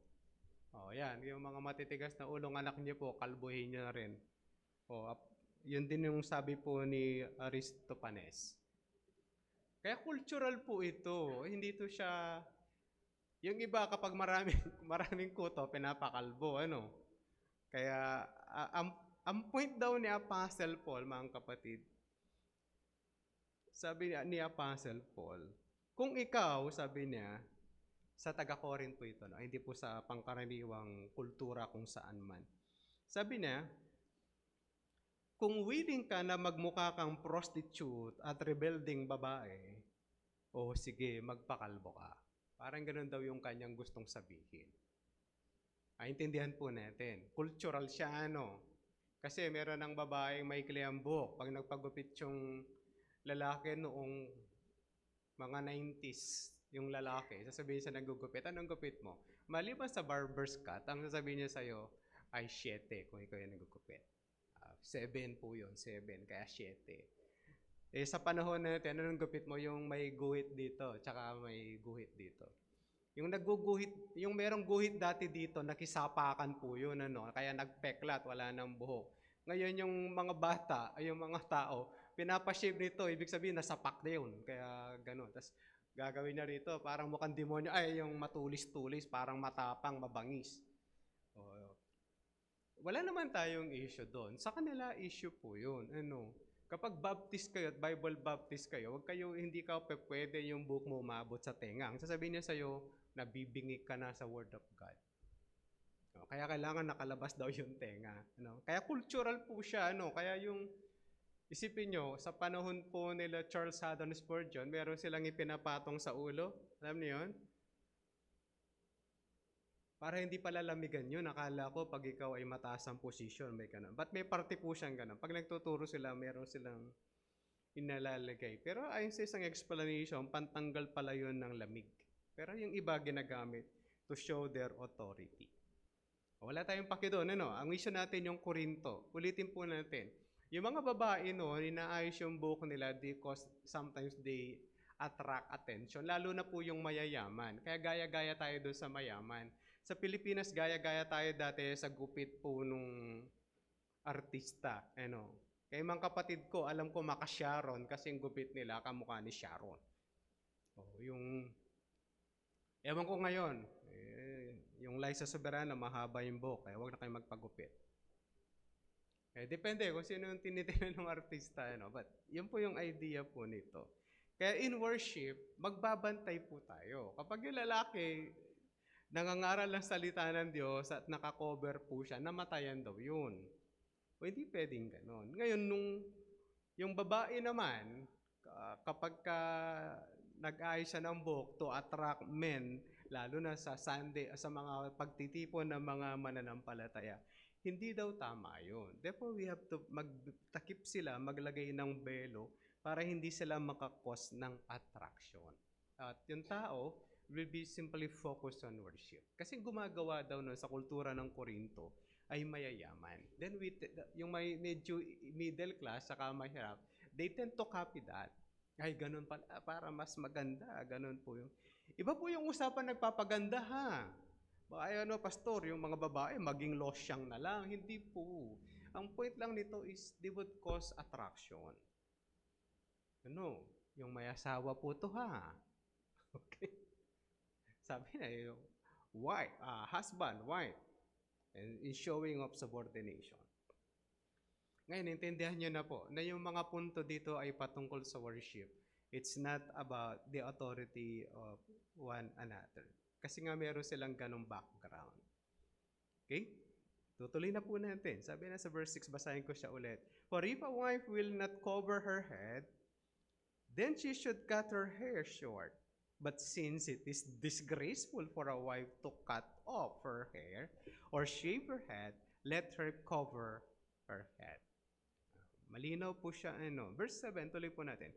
Yan. Yung mga matitigas na ulong anak niyo po, kalbuhin niyo na rin. Yun din yung sabi po ni Aristophanes. Kaya cultural po ito. Hindi to siya, yung iba kapag maraming, maraming kuto, pinapakalbo, ano? Kaya, ang point daw ni Apostle Paul, mga kapatid, sabi ni Apostle Paul, kung ikaw, sabi niya, sa taga-Corinto ito, no? Hindi po sa pangkaraniwang kultura kung saan man. Sabi niya, kung willing ka na magmukha kang prostitute at rebelding babae, o sige, magpakalbo ka. Parang ganun daw yung kanyang gustong sabihin. Intindihan po natin. Cultural siya, ano? Kasi meron ng babaeng may ang buhok. Pag nagpagupit yung lalaki noong mga 90s, yung lalaki, sasabihin sa nagugupit, anong gupit mo? Maliban sa barber's cut, ang sasabihin niya sa'yo ay 7 kung ikaw yung nagugupit. 7 po yun, 7, kaya 7. Sa panahon natin, anong gupit mo? Yung may guhit dito, tsaka may guhit dito. Yung nagguguhit, yung merong guhit dati dito, nakisapakan po yun, ano? Kaya nagpeklat, wala nang buhok. Ngayon yung mga bata, ay yung mga tao, pinapashave nito, ibig sabihin nasapak na yun. Kaya gano'n. Tapos gagawin niya rito, parang mukhang demonyo, ay yung matulis-tulis, parang matapang, mabangis. Wala naman tayong issue doon. Sa kanila issue po yun. Ano? Kapag baptist kayo at Bible baptist kayo, hindi ka pwede yung buhok mo umabot sa tenga. Ang sasabihin niya sa'yo, nabibingi ka na sa Word of God. Kaya kailangan nakalabas daw yung tenga. Ano? Kaya cultural po siya. Ano? Kaya yung, isipin nyo, sa panahon po nila Charles Haddon Spurgeon, meron silang ipinapatong sa ulo. Alam niyo yun? Para hindi palalamigan yun. Akala ko pag ikaw ay mataas ang posisyon, may ganun. But may parte po siyang ganun. Pag nagtuturo sila, meron silang inalalagay. Pero ayon sa isang explanation, pantanggal pala yun ng lamig. Pero yung iba ginagamit to show their authority. Wala tayong paki doon. Ano? Ang issue natin yung Korinto. Ulitin po natin. Yung mga babae noon, inaayos yung buhok nila because sometimes they attract attention. Lalo na po yung mayayaman. Kaya gaya-gaya tayo doon sa mayaman. Sa Pilipinas, gaya-gaya tayo dati sa gupit po nung artista. Ano? Kaya mga kapatid ko, alam ko maka-Sharon kasi yung gupit nila kamukha ni Sharon. Ewan ko ngayon, yung Liza Soberano, mahaba yung buhok, kaya huwag na kayo magpagupit. Depende kung sino yung tinitinan ng artista. Ano? But yun po yung idea po nito. Kaya in worship, magbabantay po tayo. Kapag yung lalaki, nangangaral ng salita ng Diyos at nakakover po siya, namatayan daw yun. O hindi pwedeng ganon. Ngayon, yung babae naman, kapag nag-ayos siya ng buhok to attract men, lalo na sa Sunday, sa mga pagtitipon ng mga mananampalataya, hindi daw tama yun. Therefore, we have to magtakip sila, maglagay ng belo para hindi sila makakos ng attraction. At yung tao will be simply focused on worship. Kasi gumagawa daw sa kultura ng Korinto ay mayayaman. Then yung may medyo middle class saka mahirap, they tend to copy that. Ay, ganun pala, para mas maganda. Ganun po yung. Iba po yung usapan nagpapaganda, ha? Ay, pastor, yung mga babae, maging losyang na lang. Hindi po. Ang point lang nito is, they would cause attraction. Yung may asawa po to, ha? Okay? Sabi na, wife, husband, wife, and in showing of subordination. Ngayon, intindihan nyo na po na yung mga punto dito ay patungkol sa worship. It's not about the authority of one another. Kasi nga meron silang ganong background. Okay? Tutuloy na po natin. Sabi na sa verse 6, basahin ko siya ulit. For if a wife will not cover her head, then she should cut her hair short. But since it is disgraceful for a wife to cut off her hair or shave her head, let her cover her head. Malinaw po siya. Verse 7, tuloy po natin.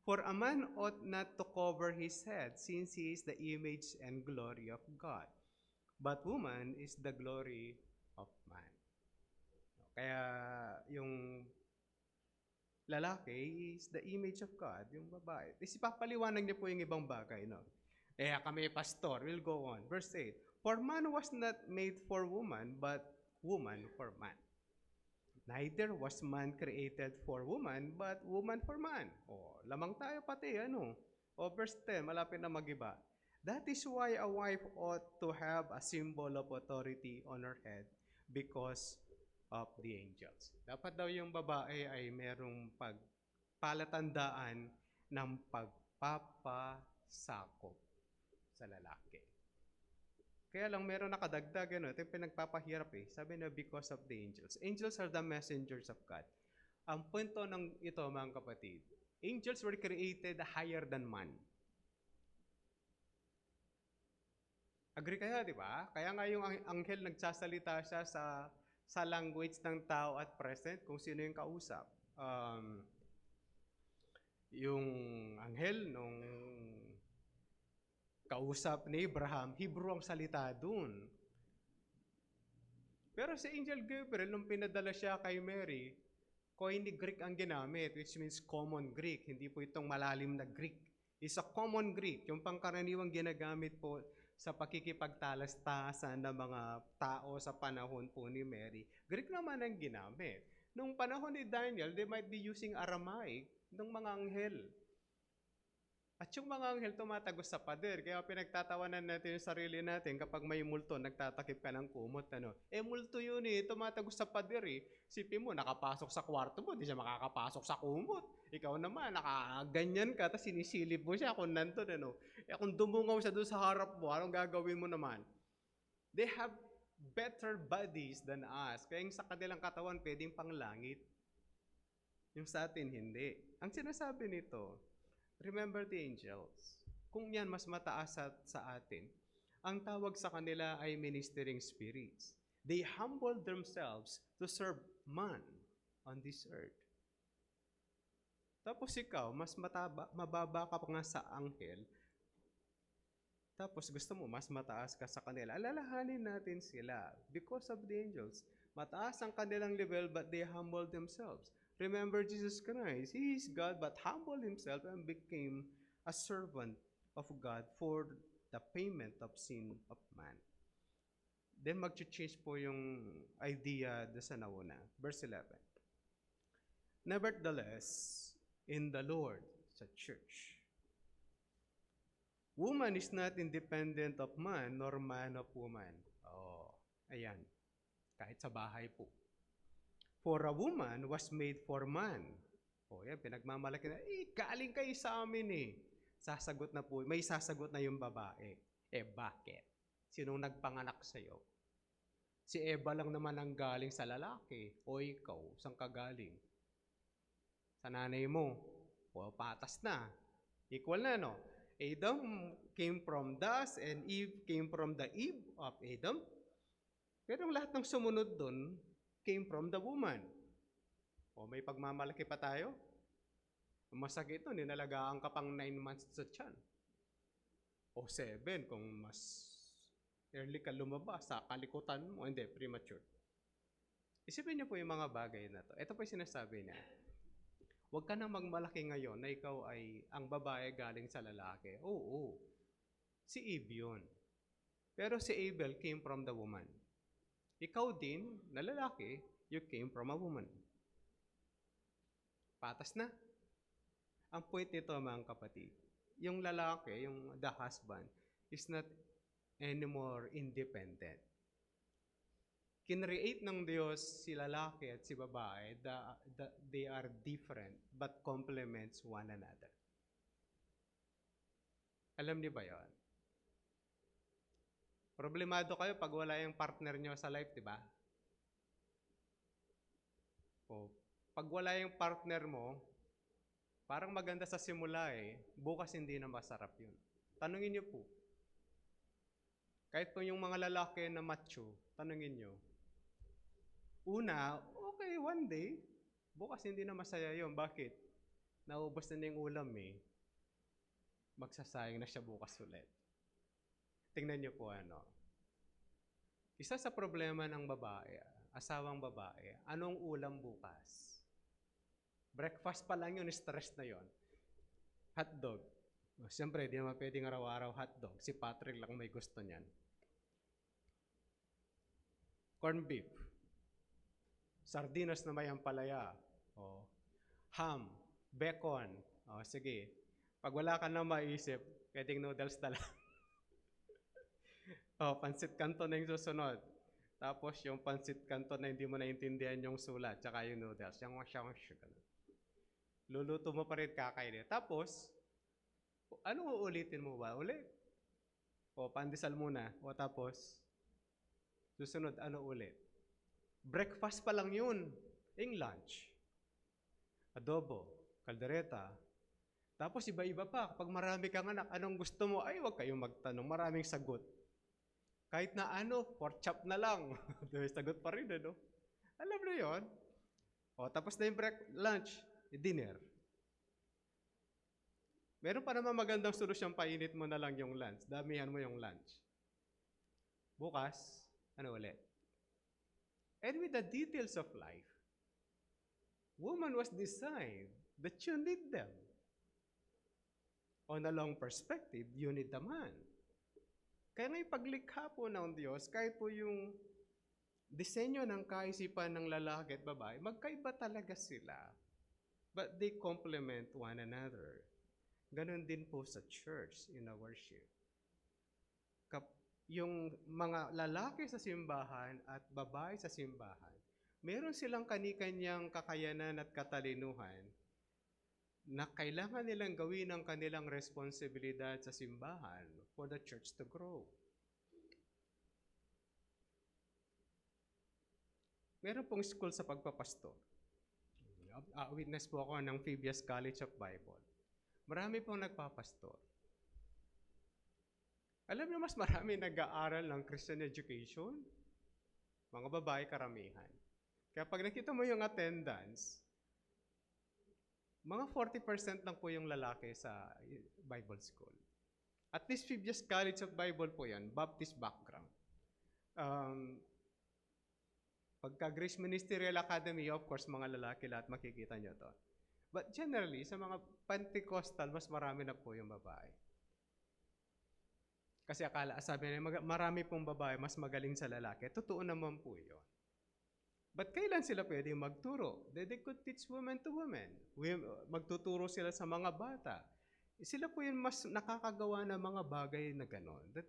For a man ought not to cover his head, since he is the image and glory of God. But woman is the glory of man. Kaya yung lalaki is the image of God, yung babae. Ipapaliwanag niya po yung ibang bagay, no? Kami pastor, we'll go on. Verse 8, for man was not made for woman, but woman for man. Neither was man created for woman, but woman for man. Lamang tayo pati, O verse 10, malapit na magiba. That is why a wife ought to have a symbol of authority on her head because of the angels. Dapat daw yung babae ay merong palatandaan ng pagpapasakop sa lalaki. Kaya lang meron nakadagdag, ito yung pinagpapahirap Sabi na because of the angels. Angels are the messengers of God. Ang punto ng ito, mga kapatid, angels were created higher than man. Agree kayo, di ba? Kaya nga yung anghel nagsasalita siya sa language ng tao at present kung sino yung kausap. Yung anghel nung kausap ni Abraham, Hebrew ang salita dun. Pero si Angel Gabriel, nung pinadala siya kay Mary, Koine Greek ang ginamit, which means common Greek. Hindi po itong malalim na Greek. It's a common Greek, yung pangkaraniwang ginagamit po sa pakikipagtalastasan ng mga tao sa panahon po ni Mary. Greek naman ang ginamit. Nung panahon ni Daniel, they might be using Aramaic ng mga anghel. At yung mga anghel tumatagos sa pader. Kaya pinagtatawanan natin yung sarili natin kapag may multo, nagtatakip ka ng kumot. Multo yun tumatagos sa pader Sipin mo, nakapasok sa kwarto mo, di siya makakapasok sa kumot. Ikaw naman, nakaganyan ka, tapos sinisilip mo siya kung nandun. Kung dumungaw siya doon sa harap mo, anong gagawin mo naman? They have better bodies than us. Kaya yung sa kanilang katawan, pwedeng panglangit. Yung sa atin, hindi. Ang sinasabi nito, remember the angels. Kung yan mas mataas sa atin, ang tawag sa kanila ay ministering spirits. They humble themselves to serve man on this earth. Tapos ikaw, mas mababa ka pa nga sa anghel, tapos gusto mo mas mataas ka sa kanila. Alalahanin natin sila. Because of the angels, mataas ang kanilang level but they humble themselves. Remember Jesus Christ, He is God but humbled Himself and became a servant of God for the payment of sin of man. Then mag-change po yung idea doon sa nauna. Verse 11. Nevertheless, in the Lord, sa church, woman is not independent of man nor man of woman. Ayan. Kahit sa bahay po. For a woman was made for man. Yan, pinagmamalaki na, galing kayo sa amin Sasagot na po, may sasagot na yung babae. Bakit? Sinong nagpanganak sa'yo? Si Eva lang naman ang galing sa lalaki. O ikaw, saan ka galing? Sa nanay mo. Patas na. Equal na, no? Adam came from dust and Eve came from the Eve of Adam. Pero lahat ng sumunod dun came from the woman. May pagmamalaki pa tayo? Masakit ito, ninalagaan ka pang 9 months sa tiyan. 7 kung mas early ka lumabas sa kalikutan mo. Hindi, premature. Isipin niyo po yung mga bagay na to. Ito po yung sinasabi niya. Huwag ka nang magmalaki ngayon na ikaw ay ang babae galing sa lalaki. Si Eve yun. Pero si Abel came from the woman. Ikaw din, na lalaki, you came from a woman. Patas na. Ang point nito, mga kapatid, yung lalaki, yung the husband, is not anymore independent. Kinreate ng Diyos si lalaki at si babae, they are different but complements one another. Alam niyo ba yun? Problemado kayo pag wala yung partner nyo sa life, di ba? Pag wala yung partner mo, parang maganda sa simula bukas hindi na masarap yun. Tanungin nyo po. Kahit po yung mga lalaki na macho, tanungin nyo. Una, okay, one day, bukas hindi na masaya yun. Bakit? Naubos na yung ulam Magsasayang na siya bukas ulit. Tingnan niyo po Isa sa problema ng babae, asawang babae, anong ulam bukas? Breakfast pa lang yun, stress na yun. Hotdog. Siyempre, di naman pwedeng araw-araw hotdog. Si Patrick lang may gusto niyan. Corn beef. Sardinas na may ampalaya. Ham. Bacon. Sige. Pag wala ka na maisip, pwedeng noodles na lang. Pansit canton na yung susunod. Tapos yung pansit canton na hindi mo naintindihan yung sulat, tsaka yung noodles. Yung ganun. Luluto mo pa rin kakainin. Tapos, ano uulitin mo ba? Ulit. Pandesal muna. Tapos, susunod, ano ulit? Breakfast pa lang yun. Yung lunch. Adobo, kaldereta. Tapos iba-iba pa. Kapag marami kang anak, anong gusto mo? Ay, huwag kayong magtanong. Maraming sagot. Kahit na pork chop na lang. Sagot pa rin, ano? Alam na yon. Tapos na yung lunch, dinner. Meron pa naman magandang solusyon, painit mo na lang yung lunch. Damihan mo yung lunch. Bukas, ano ulit? And with the details of life, woman was designed that you need them. On a long perspective, you need the man. Kaya ngayong paglikha po ng Diyos, kahit po yung disenyo ng kaisipan ng lalaki at babae, magkaiba talaga sila. But they complement one another. Ganon din po sa church in our worship. Yung mga lalaki sa simbahan at babae sa simbahan, meron silang kani-kanyang kakayanan at katalinuhan na kailangan nilang gawin ang kanilang responsibilidad sa simbahan for the church to grow. Meron pong school sa pagpapastor. Witness po ako ng Phoebe's College of Bible. Marami pong nagpapastor. Alam niyo, mas marami nag-aaral ng Christian education. Mga babae karamihan. Kaya pag nakita mo yung attendance, mga 40% lang po yung lalaki sa Bible school. At least Phoebe's College of Bible po yan, Baptist background. Pagka Grace Ministerial Academy, of course, mga lalaki lahat makikita nyo to. But generally, sa mga Pentecostal, mas marami na po yung babae. Kasi sabi nila, marami pong babae, mas magaling sa lalaki. Totoo naman po yun. But kailan sila pwede magturo? They could teach women to women. Magtuturo sila sa mga bata. Sila po yung mas nakakagawa ng mga bagay na gano'n. That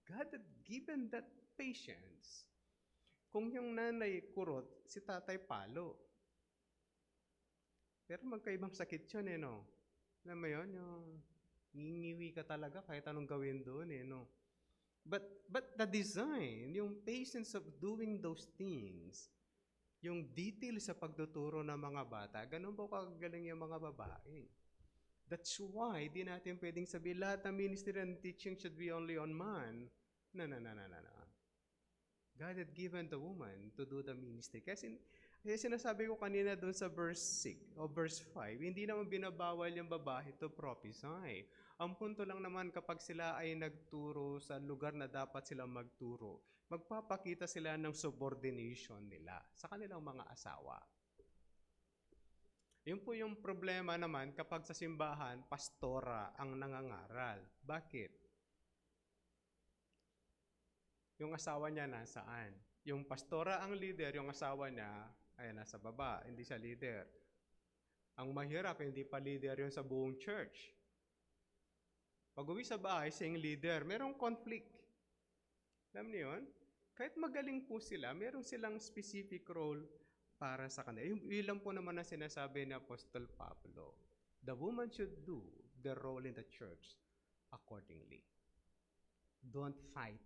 God had given that patience. Kung yung nanay kurot, si tatay palo. Pero magkaibang sakit yun, no? Alam mo yun, yung ngingiwi ka talaga kahit anong gawin doon, no? But the design, yung patience of doing those things, yung detail sa pagtuturo ng mga bata, ganun po kagaling yung mga babae. That's why di natin pwedeng sabihin lahat ng ministry and teaching should be only on man. No. God had given the woman to do the ministry. Kasi sinasabi ko kanina doon sa verse 6 o verse 5, hindi naman binabawal yung babae to prophesy. Ang punto lang naman kapag sila ay nagturo sa lugar na dapat silang magturo, magpapakita sila ng subordination nila sa kanilang mga asawa. Yun po yung problema naman kapag sa simbahan, pastora ang nangangaral. Bakit? Yung asawa niya nasaan? Yung pastora ang leader, yung asawa niya ay nasa baba, hindi siya leader. Ang mahirap, hindi pa leader yun sa buong church. Pag uwi sa bahay, siyang leader, merong conflict. Alam niyo yun? Kahit magaling po sila, meron silang specific role para sa kanila. Yun lang po naman ang sinasabi ni Apostol Pablo. The woman should do the role in the church accordingly. Don't fight.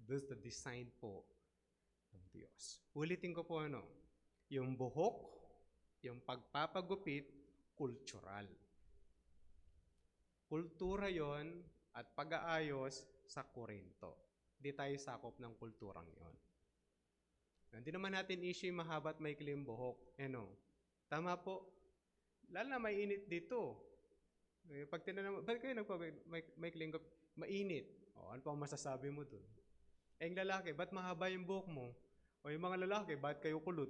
That's the design po ng Diyos. Ulitin ko po yung buhok, yung pagpapagupit, cultural. Kultura yon at pag-aayos sa Korinto. Hindi tayo sakop ng kulturang yon. Hindi naman natin issue mahaba at maikli yung buhok. Tama po. Lalo na mainit dito. Pag tinanong, ba't kayo nagpa-maikling mainit? Ano pang masasabi mo dun? Yung lalaki, ba't mahaba yung buhok mo? O yung mga lalaki, ba't kayo kulot?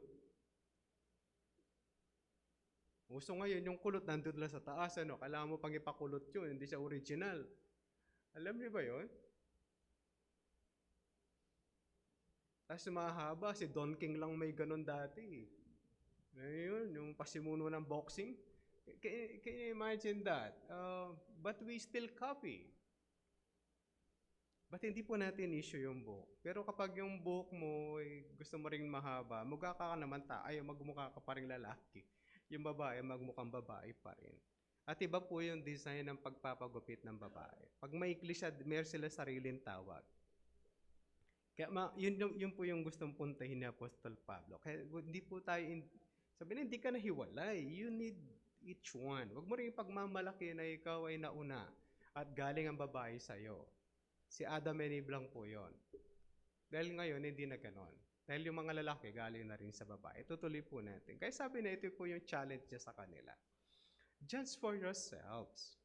Gusto ngayon, yung kulot nandun lang sa taas, kailangan mo pang ipakulot yun, hindi siya original. Alam niyo ba yun? Tapos mahaba, si Don King lang may ganun dati. Ngayon, yung pasimuno ng boxing, Can you imagine that? But we still copy. But hindi po natin issue yung buhok. Pero kapag yung buhok mo ay gusto mo ring mahaba, mukha ka naman magmukha ka pa rin lalaki. Yung babae, magmukhang babae pa rin. At iba po yung design ng pagpapagupit ng babae. Pag maikli siya, meron sila sariling tawag. Kaya yun po yung gustong puntahin ni Apostol Pablo. Kaya hindi po tayo, sabi na, hindi ka nahiwalay. You need each one. Huwag mo rin pagmamalaki na ikaw ay nauna at galing ang babae sa'yo. Si Adam and Eve lang po yun. Dahil ngayon, hindi na ganon. Dahil yung mga lalaki, galing na rin sa babae. Tutuloy po natin. Kaya sabi na ito po yung challenge niya sa kanila. Judge for yourselves.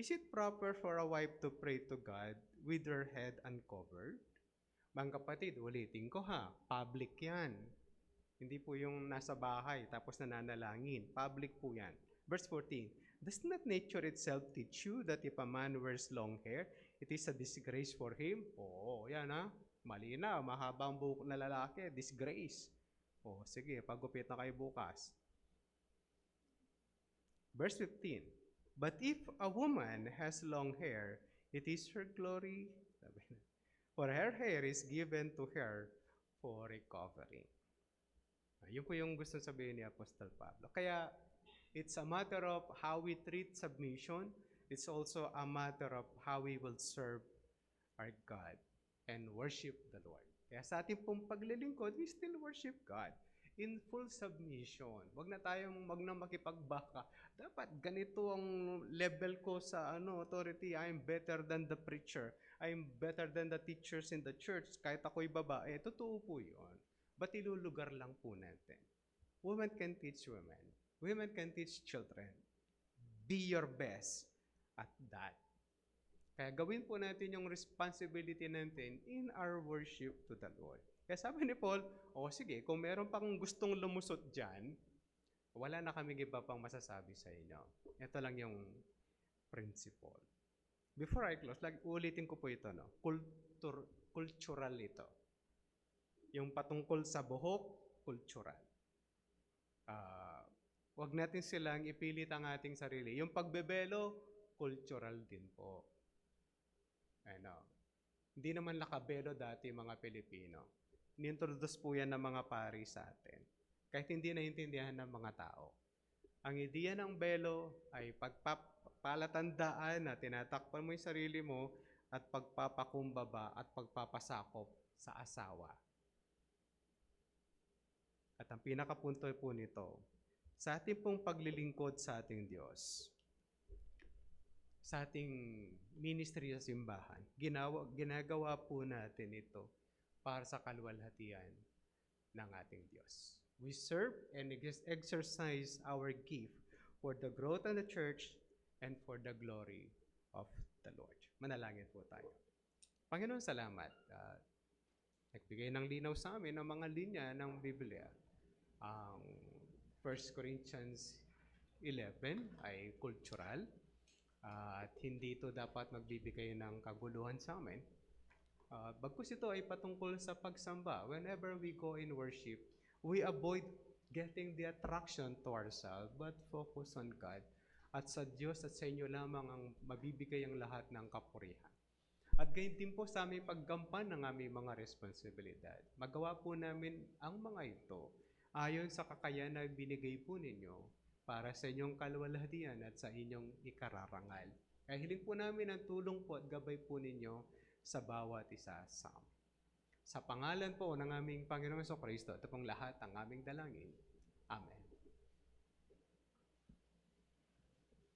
Is it proper for a wife to pray to God with her head uncovered? Mga kapatid, ulitin ko ha, public yan. Hindi po yung nasa bahay tapos nananalangin. Public po yan. Verse 14, does not nature itself teach you that if a man wears long hair, it is a disgrace for him? Oo, yan ha. Mali na, mahabang buhok na lalaki, disgrace. O, sige, paggupit na kayo bukas. Verse 15, but if a woman has long hair, it is her glory, for her hair is given to her for a covering. Yun po yung gusto sabihin ni Apostol Pablo. Kaya, it's a matter of how we treat submission. It's also a matter of how we will serve our God and worship the Lord. Kaya sa ating pong paglilingkod, we still worship God in full submission. Wag na makipagbaka. Dapat ganito ang level ko sa authority. I'm better than the preacher. I'm better than the teachers in the church. Kahit ako'y babae. Totoo po yun. But ilulugar lang po natin. Women can teach women. Women can teach children. Be your best at that. Kaya gawin po natin yung responsibility natin in our worship to the Lord. Kaya sabi ni Paul, sige, kung meron pang gustong lumusot dyan, wala na kaming iba pang masasabi sa inyo. Ito lang yung principle. Before I close, ulitin ko po ito, cultural ito. Yung patungkol sa buhok, cultural. Wag natin silang ipilit ang ating sarili. Yung pagbebelo, cultural din po. Hindi naman nakabelo dati mga Pilipino. Ni-introduce po yan ng mga pari sa atin. Kahit hindi naintindihan ng mga tao. Ang ideya ng belo ay pagpapalatandaan na tinatakpan mo yung sarili mo at pagpapakumbaba at pagpapasakop sa asawa. At ang pinakapunto po nito, sa ating pong paglilingkod sa ating Diyos, sa ating ministry sa simbahan, ginagawa po natin ito para sa kaluwalhatian ng ating Diyos. We serve and exercise our gift for the growth of the church and for the glory of the Lord. Manalangin po tayo. Panginoon, salamat. Nagbigay ng linaw sa amin ng mga linya ng Biblia. Ang 1 Corinthians 11 ay cultural at hindi ito dapat magbibigay ng kaguluhan sa amin. Bagkus ito ay patungkol sa pagsamba. Whenever we go in worship, we avoid getting the attraction to ourselves but focus on God. At sa Diyos at sa inyo lamang ang mabibigay ang lahat ng kapurihan. At gayon din po sa aming paggampan ng aming mga responsibilidad. Magawa po namin ang mga ito ayon sa kakayahan na binigay po ninyo para sa inyong kaluwalhatian at sa inyong ikararangal. Kaya hiling po namin ang tulong po at gabay po ninyo sa bawat isa sa amin. Sa pangalan po ng aming Panginoong Jesucristo, ito pong lahat ang aming dalangin. Amen.